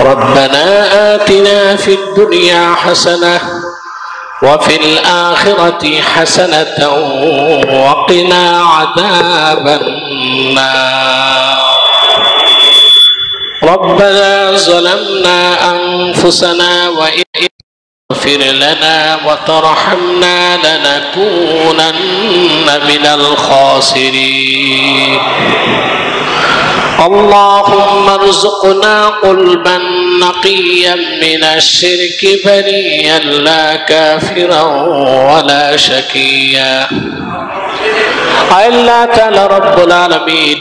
ربنا آتنا في الدنيا حسنة وفي الآخرة حسنة وقنا عذاب النار ربنا ظلمنا أنفسنا وإن تغفر لنا وترحمنا لنكونن من الخاسرين اللهم ارزقنا قلبا نقيا من الشرك بريا لا كافرا ولا شقيا আল্লাহ তাআলা রব্বুল আলামিন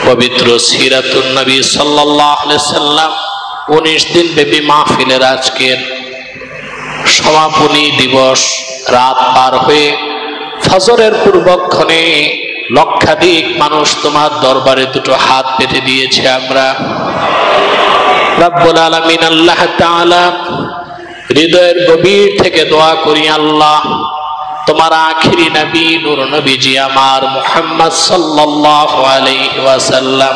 পবিত্র সিরাতুন নবী সাল্লাল্লাহু আলাইহি সাল্লাম 19 দিন ব্যাপী মাহফিলের আজকের সমাপনী দিবস রাত পার হয়ে ফজরের পূর্বক্ষণে লক্ষাধিক মানুষ তোমার দরবারে দুটো হাত পেতে দিয়েছে। আমরা রব্বুল আলামিন আল্লাহ তাআলা হৃদয়ের গভীর থেকে দোয়া করি, আল্লাহ তোমার আখিরি নবী নূর নবীজি আমার মুহাম্মদ সাল্লাল্লাহু আলাইহি ওয়াসাল্লাম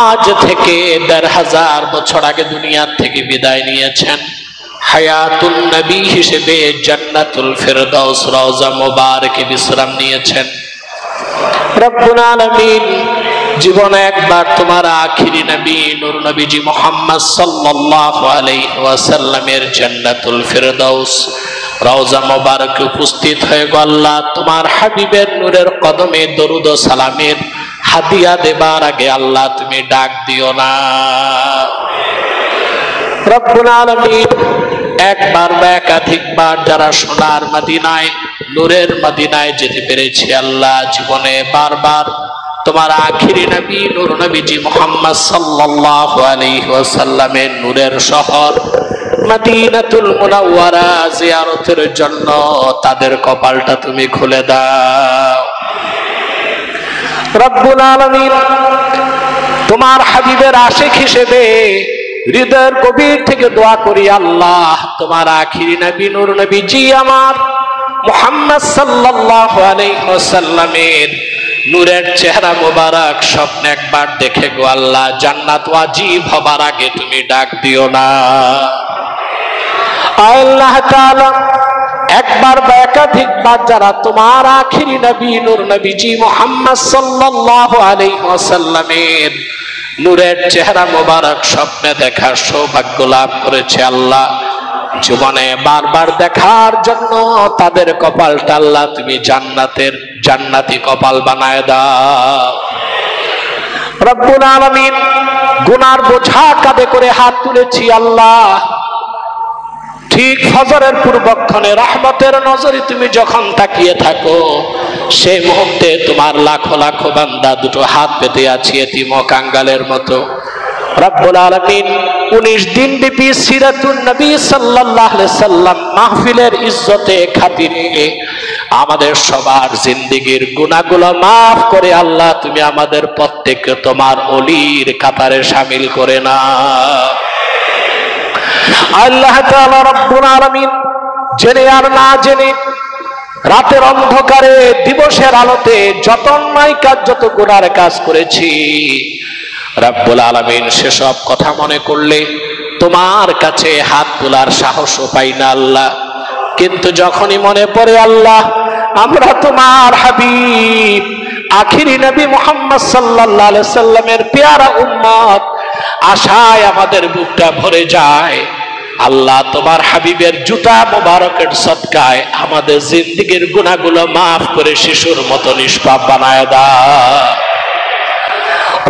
আজ থেকে ১৫০০ বছর আগে দুনিয়া থেকে বিদায় নিয়েছেন। হায়াতুন নবী হিসেবে জান্নাতুল ফেরদাউস রওজা মুবারকে বিশ্রাম নিয়েছেন। রব্বুল আলামিন জীবনে একবার তোমার আখিরি নবী নূর নবীজি মুহাম্মদ সাল্লাল্লাহু আলাইহি ওয়াসাল্লামের জান্নাতুল ফেরদাউস রওজা মুবারকে উপস্থিত হয়ে গো আল্লাহ তোমার হাবিবের নূরের কদমে দরুদ ও সালামের হাদিয়া দেবার আগে আল্লাহ তুমি ডাক দিও না। রব্বুল আলামিন একবার বা একাধিকবার যারা সোনার মদিনায় নূরের মদিনায় যেতে পেরেছি আল্লাহ জীবনে বারবার তোমার আখিরি নবী নূর নবীজি মুহাম্মদ সাল্লাল্লাহু আলাইহি ওয়াসাল্লামের নূরের শহর মদিনাতুল মুনাওয়ারা জিয়ারতের জন্য তাদের কপালটা তুমি খুলে দাও। রব্বুল আলামিন তোমার হাবিবের আশিক হিসেবে হৃদয়ের গভীর থেকে দোয়া করি, আল্লাহ তোমার আখিরি নবী নূর নবীজি আমার মুহাম্মদ সাল্লাল্লাহু আলাইহি ওয়াসাল্লামের নূরের চেহারা মোবারক স্বপ্নে একবার দেখে গো আল্লাহ জান্নাত ওয়াজিব হবার আগে তুমি ডাক দিও না। আল্লাহ তাআলা একবার বা একাধিকবার যারা তোমার আখিরি নবী নূর নবীজি মুহাম্মদ সাল্লাল্লাহু আলাইহি ওয়াসাল্লামের নূরের চেহারা মোবারক স্বপ্নে দেখার সৌভাগ্য লাভ করেছে আল্লাহ জীবনে বারবার দেখার জন্য তাদের কপালটা আল্লাহ তুমি জান্নাতি কপাল বানায় দাও। রব্বুল আলামিন গুনার বোঝা কাঁধে করে হাত তুলেছি আল্লাহ ঠিক ফজরের পূর্বক্ষণে রহমতের নজরে তুমি যখন তাকিয়ে থাকো সেই মুহূর্তে তোমার লাখো লাখো বান্দা দুটো হাত পেতে আছে এতিম ও কাঙ্গালের মতো। রব্বুল আলামিন 19 দিন ব্যাপী সিরাতুন নবী সাল্লাল্লাহু আলাইহি সাল্লাম মাহফিলের ইজ্জতে খাতিরে আমাদের সবার জিন্দেগীর গুনাহগুলো মাফ করে আল্লাহ তুমি আমাদের প্রত্যেককে তোমার ওলির কাতারে শামিল করে নাও। আল্লাহ তাআলা রব্বুল আলামিন জেনে আর না জেনে রাতের অন্ধকারে দিবসের আলোতে যত অন্যায় কাজ যত গুনার কাজ করেছি রব্বুল আলামিন সেসব কথা মনে করলে তোমার কাছে হাত তোলার সাহসও পাই না আল্লাহ। কিন্তু যখনই মনে পড়ে আল্লাহ আমরা তোমার হাবিব আখিরি নবী মুহাম্মদ সাল্লাল্লাহু আলাইহি সাল্লামের পেয়ারা উম্মত আশায় আমাদের বুকটা ভরে যায়। আল্লাহ তোমার হাবিবের জুতা মোবারকের সদকায় আমাদের জিন্দেগীর গুনাহগুলো মাফ করে শিশুর মতো নিষ্পাপ বানায় দাও।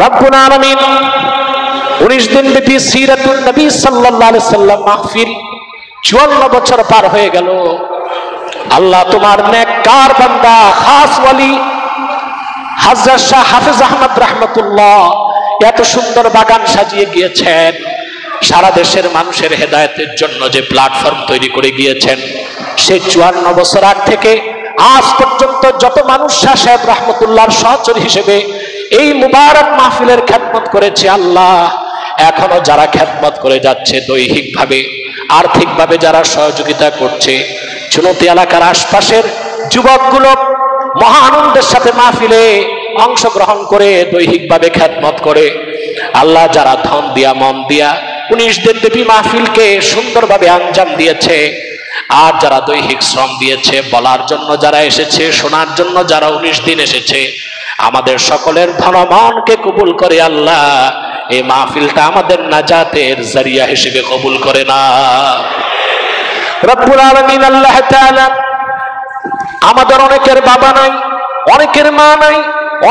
রব্বুল আলামিন 19 দিন ব্যাপী সিরাতুন নবী সাল্লাল্লাহু আলাইহি সাল্লাম মাহফিল 54 বছর পার হয়ে গেল। আল্লাহ তোমার নেককার বান্দা খাস ওয়ালি হযরত শাহ হাফেজ আহমদ রাহমাতুল্লাহ এত সুন্দর বাগান সাজিয়ে গিয়েছেন, সারা দেশের মানুষের হেদায়েতের জন্য যে প্ল্যাটফর্ম তৈরি করে গিয়েছেন, সেই 54 বছর আগ থেকে আজ পর্যন্ত যত মানুষ শাহ সাহেব রাহমাতুল্লাহর সহচর হিসেবে এই মুবারক মাহফিলের খেদমত করেছে আল্লাহ এখনো যারা খেদমত করে যাচ্ছে দৈহিকভাবে আর্থিকভাবে যারা সহযোগিতা করছে, চুনতি এলাকার আশপাশের যুবকগুলো মহা আনন্দের সাথে মাহফিলে অংশগ্রহণ করে দৈহিকভাবে খেদমত করে আল্লাহ যারা ধন দিয়া মন দিয়া 19 দিন ব্যাপী মাহফিলকে সুন্দরভাবে আঞ্জাম দিয়েছে, আর যারা দৈহিক শ্রম দিয়েছে, বলার জন্য যারা এসেছে, শোনার জন্য যারা 19 দিন এসেছে, আমাদের সকলের ধন মনকে কবুল করে আল্লাহ এই মাহফিলটা আমাদের নাজাতের জরিয়া হিসেবে কবুল করে না। রব্বুল আলামিন আল্লাহ তাআলা আমাদের অনেকের বাবা নাই, অনেকের মা নাই,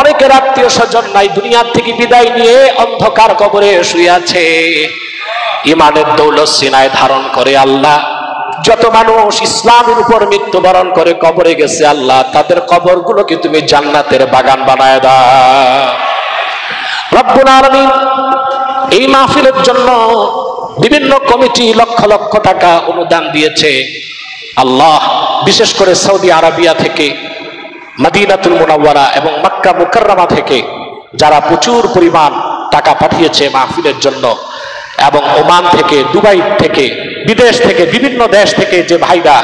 অনেকের আত্মীয় স্বজন নাই, দুনিয়ার থেকে বিদায় নিয়ে অন্ধকার কবরে শুয়ে আছে। ইমানের দৌলত সিনায় ধারণ করে আল্লাহ যত মানুষ ইসলামের উপর মৃত্যুবরণ করে কবরে গেছে আল্লাহ তাদের কবরগুলোকে তুমি জান্নাতের বাগান বানায় দাও। রব্বুল আলামিন এই মাহফিলের জন্য বিভিন্ন কমিটি লক্ষ লক্ষ টাকা অনুদান দিয়েছে আল্লাহ, বিশেষ করে সৌদি আরবিয়া থেকে, মদিনাতুল মুনাওয়ারা এবং মক্কা মুকাররমা থেকে যারা প্রচুর পরিমাণ টাকা পাঠিয়েছে মাহফিলের জন্য, এবং ওমান থেকে, দুবাই থেকে, বিদেশ থেকে, বিভিন্ন দেশ থেকে যে ভাইরা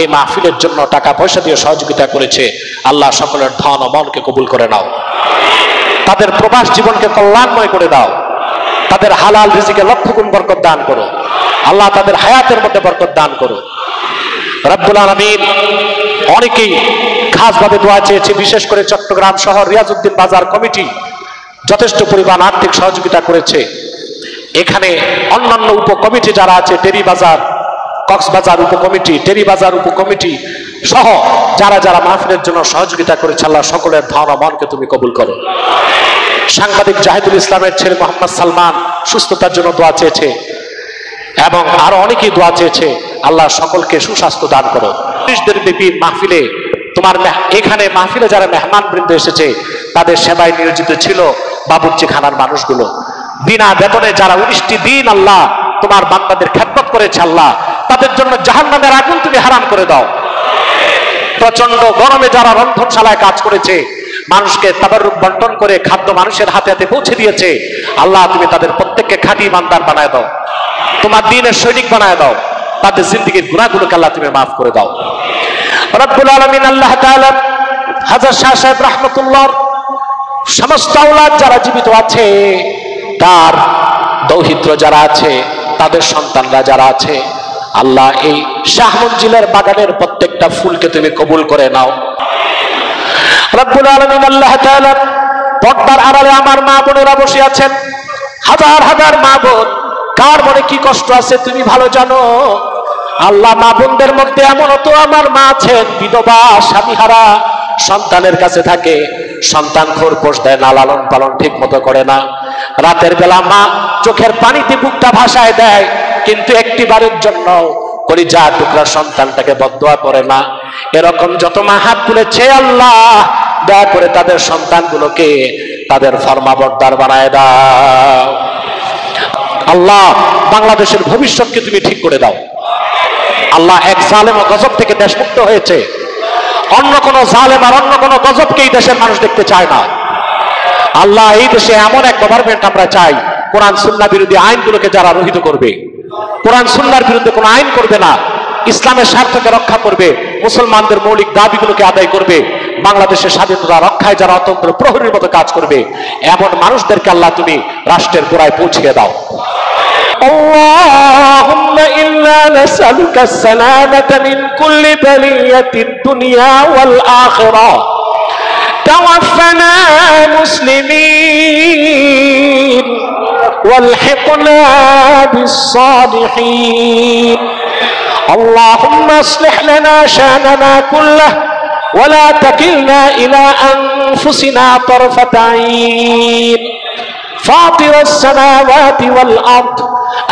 এই মাহফিলের জন্য টাকা পয়সা দিয়ে সহযোগিতা করেছে, আল্লাহ সকলের ধন ও মনকে কবুল করে নাও, তাদের প্রবাস জীবনকে কল্যাণময় করে দাও, তাদের হালাল রিজিকে লক্ষ গুণ বরকত দান করো আল্লাহ, তাদের হায়াতের মধ্যে বরকত দান করো। রব্বুল আলামিন অনেকেই খাসভাবে দোয়া চেয়েছে, বিশেষ করে চট্টগ্রাম শহর রিয়াজউদ্দিন বাজার কমিটি যথেষ্ট পরিমাণ আর্থিক সহযোগিতা করেছে। এখানে অন্যান্য উপকমিটি যারা আছে, টেরি বাজার, কক্সবাজার উপকমিটি, টেরি বাজার উপকমিটি সহ যারা যারা মাহফিলের জন্য সহযোগিতা করেছে আল্লাহ সকলের ধন ও মনকে তুমি কবুল করো। সাংবাদিক জাহিদুল ইসলামের ছেলে মোহাম্মদ সালমান সুস্থতার জন্য দোয়া চেয়েছে এবং আরো অনেকেই দোয়া চেয়েছে, আল্লাহ সকলকে সুস্বাস্থ্য দান করো। 30 দিন ব্যাপী মাহফিলে তোমার এখানে মাহফিলে যারা মেহমান বৃন্দ এসেছে তাদের সেবায় নিয়োজিত ছিল বাবুর্চি খানার মানুষগুলো, বিনা বেতনে যারা 19টি দিন আল্লাহ তোমার বান্দাদের খেদমত করেছে আল্লাহ তাদের জন্য জাহান্নামের আগুন তুমি হারাম করে দাও। প্রচন্ড গরমে যারা রন্ধনশালায় কাজ করেছে, মানুষকে তাবাররুক বন্টন করে খাদ্য মানুষের হাতে হাতে পৌঁছে দিয়েছে, আল্লাহ তুমি তাদের প্রত্যেককে খাঁটি ইমানদার বানায় দাও, তোমার দ্বীনের সৈনিক বানায় দাও, তাদের জিন্দেগীর গুনাহগুলোকে আল্লাহ তুমি মাফ করে দাও। রব্বুল আলামিন আল্লাহ তাআলা হাজার শাহ সাহেব রাহমাতুল্লাহ সমস্ত আওলাদ যারা জীবিত আছে, তার দৌহিত্র যারা আছে, তাদের সন্তানরা যারা আছে, আল্লাহ এই শাহ মঞ্জিলের বাগানের প্রত্যেকটা ফুলকে তুমি কবুল করে নাও। রব্বুল আলামিন আল্লাহ তাআলা পর্দার আড়ালে আমার মা বোনেরা বসে আছেন, হাজার হাজার মা বোন, কার মনে কি কষ্ট আছে তুমি ভালো জানো আল্লাহ। মা বোনদের মধ্যে এমনও তো আমার মা আছেন বিধবা, স্বামীহারা, সন্তানের কাছে থাকে, সন্তান খোরপোশ দেয় না, লালন পালন ঠিক মতো করে না, রাতের বেলা মা চোখের পানিতে বুকটা ভাসায় দেয়, কিন্তু একটিবারের জন্য কলিজা টুকরা সন্তানটাকে বদদোয়া করে না। এরকম যত মা হাত তুলেছে আল্লাহ দয়া করে তাদের সন্তানগুলোকে তাদের ফরমাবরদার বানায় দাও আল্লাহ। বাংলাদেশের ভবিষ্যৎকে তুমি ঠিক করে দাও আল্লাহ। এক জালেম ও গজব থেকে দেশ মুক্ত হয়েছে, অন্য কোন জালেম আর অন্য কোন গজবকে এই দেশের মানুষ দেখতে চায় না আল্লাহ। এই দেশে এমন এক গভর্নমেন্ট আমরা চাই, কোরআন সুন্নাহ বিরোধী আইনগুলোকে যারা রহিত করবে, কোরআন সুন্নাহর বিরুদ্ধে কোনো আইন করবে না, ইসলামের স্বার্থকে রক্ষা করবে, মুসলমানদের মৌলিক দাবিগুলোকে আদায় করবে, বাংলাদেশের স্বাধীনতা রক্ষায় যারা অতন্ত্র প্রহরীর মতো কাজ করবে, এমন মানুষদেরকে আল্লাহ তুমি রাষ্ট্রের গোড়ায় পৌঁছিয়ে দাও। اللهم إنا نسألك السلامة من كل بلية الدنيا والآخرة، توفنا مسلمين والحقنا بالصالحين. اللهم اصلح لنا شأننا كله ولا تكلنا إلى أنفسنا طرفة عين. فاطر السماوات والأرض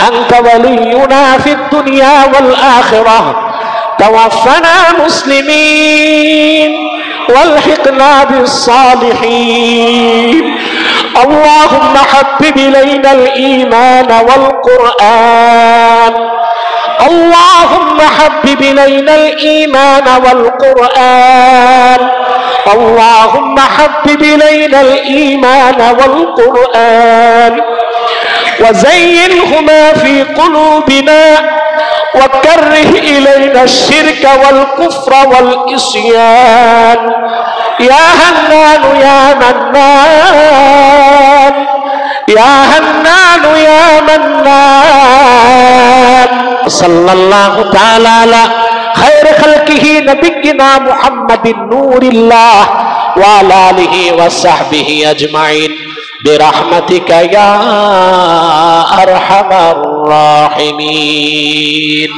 أنت ولينا في الدنيا والآخرة، توفنا مسلمين والحقنا بالصالحين. اللهم حبب إلينا الإيمان والقرآن، اللهم حبب إلينا الإيمان والقرآن، اللهم حبب إلينا الإيمان والقرآن وزينهما في قلوبنا وكره إلينا الشرك والكفر والعصيان. يا هنان يا منان ইয়া হান্নানু ইয়া মান্নান সাল্লাল্লাহু তাআলা আলা খায়র খালকিহি নবিয়িনা মুহাম্মাদিন নূরিল্লাহ ওয়া আলা আলিহি ওয়া সাহবিহি আজমাইন বিরহমাতিকা ইয়া আরহামার রাহিমিন।